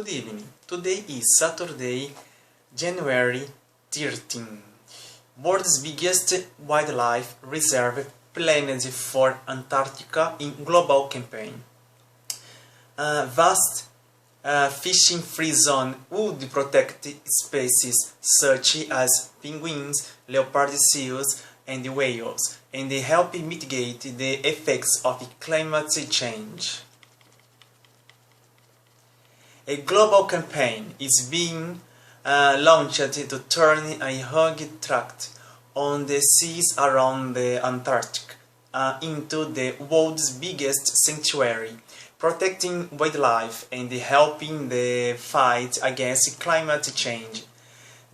Good evening. Today is Saturday, January 13. World's biggest wildlife reserve planned for Antarctica in global campaign. Vast fishing-free zone would protect species such as penguins, leopard seals, and whales, and help mitigate the effects of climate change. A global campaign is being launched to turn a huge tract on the seas around the Antarctic into the world's biggest sanctuary, protecting wildlife and helping the fight against climate change.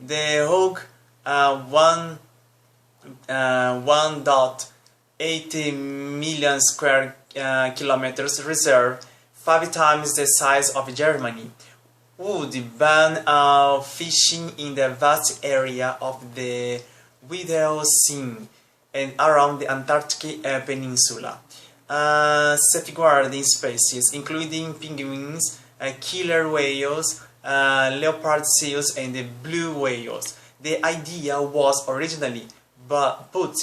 The huge 1.8 million square kilometers reserve, 5 times the size of Germany, would ban fishing in the vast area of the Weddell Sea and around the Antarctic Peninsula, safeguarding species including penguins, killer whales, leopard seals, and blue whales. The idea was originally put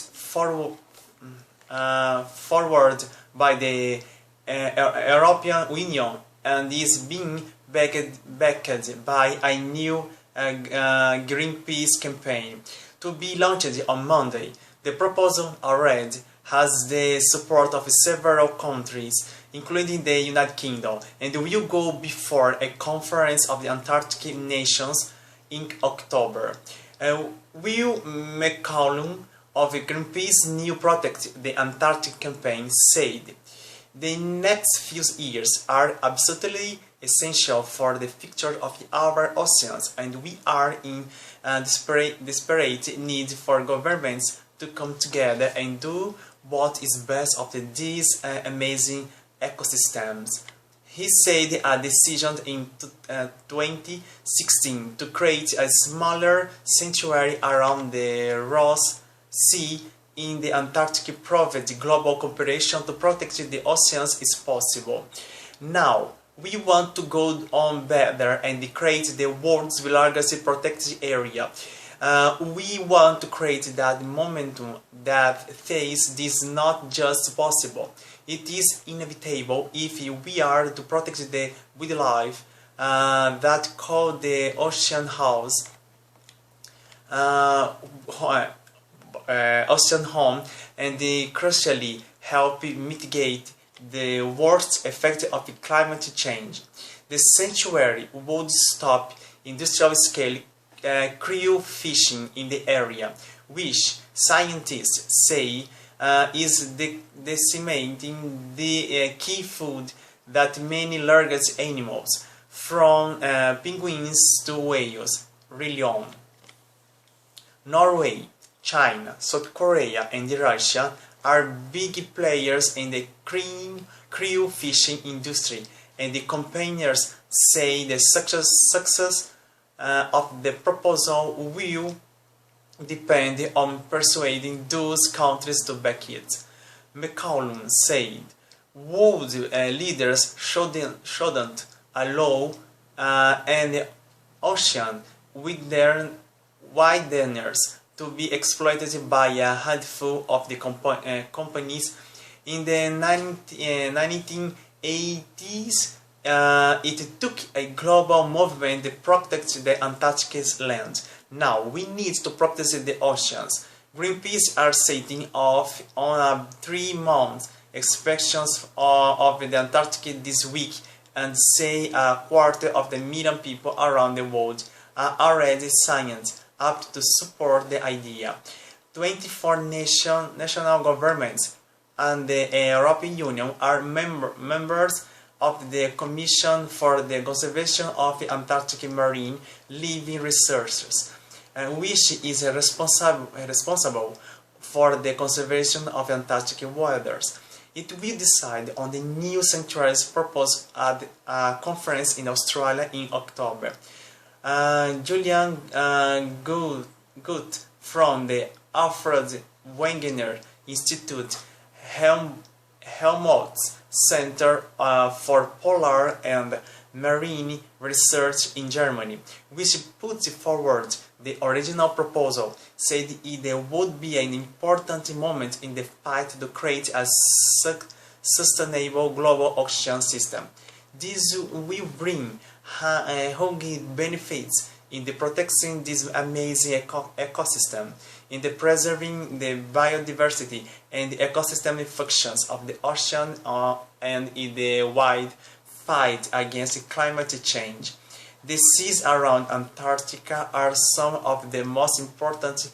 forward by the European Union and is being backed by a new Greenpeace campaign to be launched on Monday. The proposal already has the support of several countries, including the United Kingdom, and will go before a conference of the Antarctic nations in October. Will McCallum of Greenpeace New Protect the Antarctic campaign said, "The next few years are absolutely essential for the future of our oceans, and we are in desperate need for governments to come together and do what is best of these amazing ecosystems." He said a decision in 2016 to create a smaller sanctuary around the Ross Sea in the Antarctic proved global cooperation to protect the oceans is possible. Now, we want to go on better and create the world's largest protected area. We want to create that momentum that says this is not just possible. It is inevitable if we are to protect the wildlife that call the ocean home, and crucially help mitigate the worst effects of climate change. The sanctuary would stop industrial-scale krill fishing in the area, which scientists say is decimating the key food that many large animals, from penguins to whales, rely on. Norway, China, South Korea, and Russia are big players in the krill fishing industry, and the campaigners say the success of the proposal will depend on persuading those countries to back it. McCallum said, "World leaders shouldn't allow an ocean wideners to be exploited by a handful of the companies." In the 1980s, it took a global movement to protect the Antarctic land. Now we need to protect the oceans. Greenpeace are setting off on a 3-month inspection of the Antarctic this week and say 250,000 people around the world are already signed up to support the idea. 24 national governments and the European Union are members of the Commission for the Conservation of the Antarctic Marine Living Resources, which is responsible for the conservation of Antarctic waters. It will decide on the new sanctuaries proposed at a conference in Australia in October. Julian Gut from the Alfred Wegener Institute Helmholtz Center for Polar and Marine Research in Germany, which put forward the original proposal, said it would be an important moment in the fight to create a sustainable global ocean system. This will bring huge benefits in the protecting this amazing ecosystem, in the preserving the biodiversity and the ecosystem functions of the ocean, and in the wide fight against climate change. The seas around Antarctica are some of the most important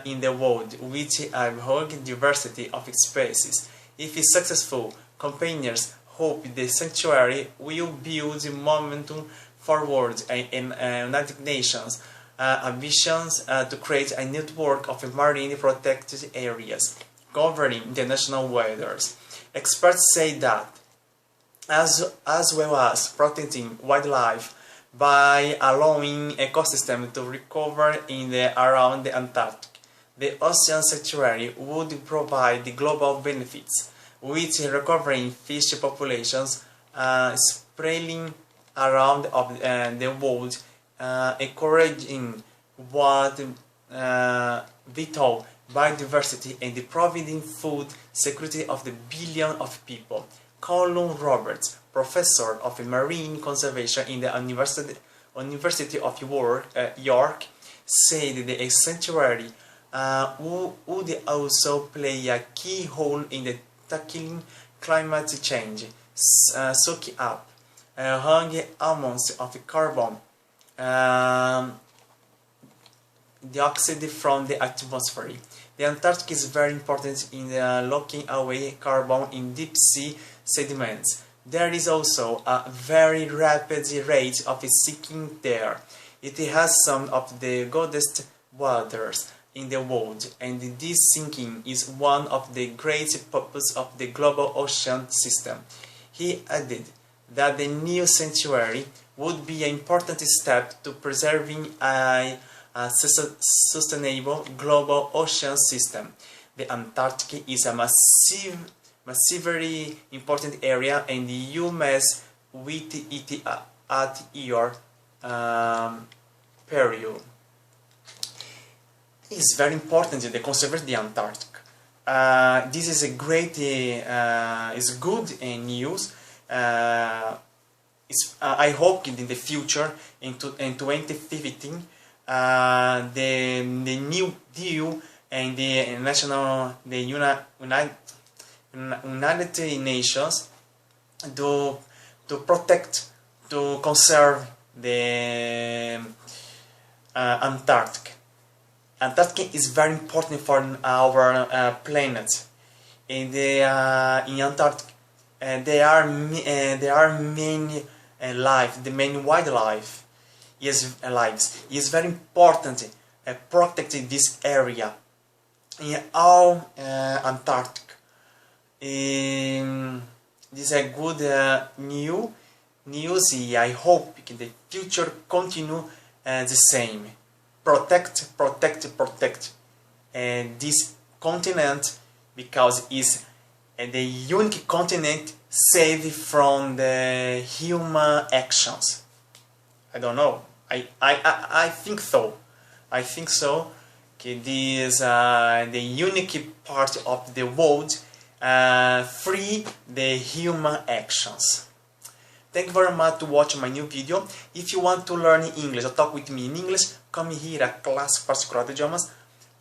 in the world, with a huge diversity of species. If successful, campaigners hope the sanctuary will build momentum forward in United Nations ambitions to create a network of marine protected areas governing international waters. Experts say that, as well as protecting wildlife by allowing ecosystems to recover in around the Antarctic, the ocean sanctuary would provide the global benefits, with recovering fish populations spreading around the world, encouraging vital biodiversity and providing food security of the billion of people. Colin Roberts, professor of marine conservation in the University of York, said the sanctuary would also play a key role in the tackling climate change, soaking up huge amounts of carbon dioxide from the atmosphere. The Antarctic is very important in locking away carbon in deep sea sediments. There is also a very rapid rate of sinking there. It has some of the coldest waters in the world, and this sinking is one of the great purposes of the global ocean system. He added that the new sanctuary would be an important step to preserving a sustainable global ocean system. The Antarctic is a massively important area, and you mess with it at your peril. It's very important to conserve the Antarctic. This is a great, is good news. I hope in the future, in 2015, the new deal and the United Nations to protect, to conserve the Antarctic. Antarctica is very important for our planet. In Antarctica, there are many life, the main wildlife lives. It is very important protect this area in all Antarctica. This is a good news. I hope in the future continue the same. Protect this continent, because it's the unique continent saved from the human actions. I don't know. I think so. I think so. Okay, this the unique part of the world free the human actions. Thank you very much to watch my new video. If you want to learn English or talk with me in English, come here at Class Particular Idiomas,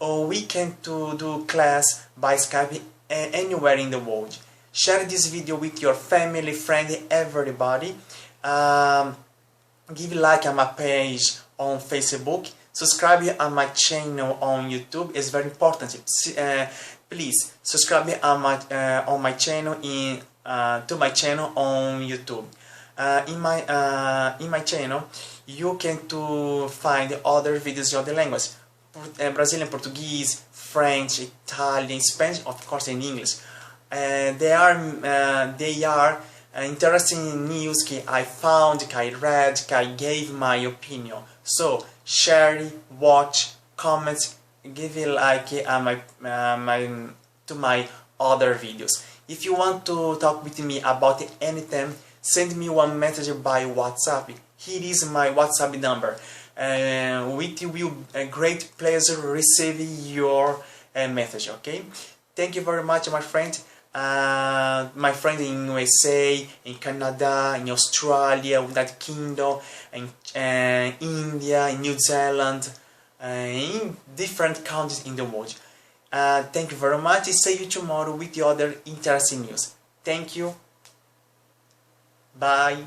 or we can do class by Skype anywhere in the world. Share this video with your family, friend, everybody. Give a like on my page on Facebook. Subscribe on my channel on YouTube. It's very important. Please subscribe on my channel to my channel on YouTube. In my channel, you can find other videos of the language, Brazilian, Portuguese, French, Italian, Spanish, of course, in English. They are interesting news that I found, that I read, that I gave my opinion. So share, watch, comment, give a like to my other videos. If you want to talk with me about anything, send me one message by WhatsApp. Here is my WhatsApp number. It will be a great pleasure receiving your message. Okay, thank you very much, my friend. My friend in USA, in Canada, in Australia, United Kingdom, in India, in New Zealand, in different countries in the world. Thank you very much. See you tomorrow with the other interesting news. Thank you. Bye.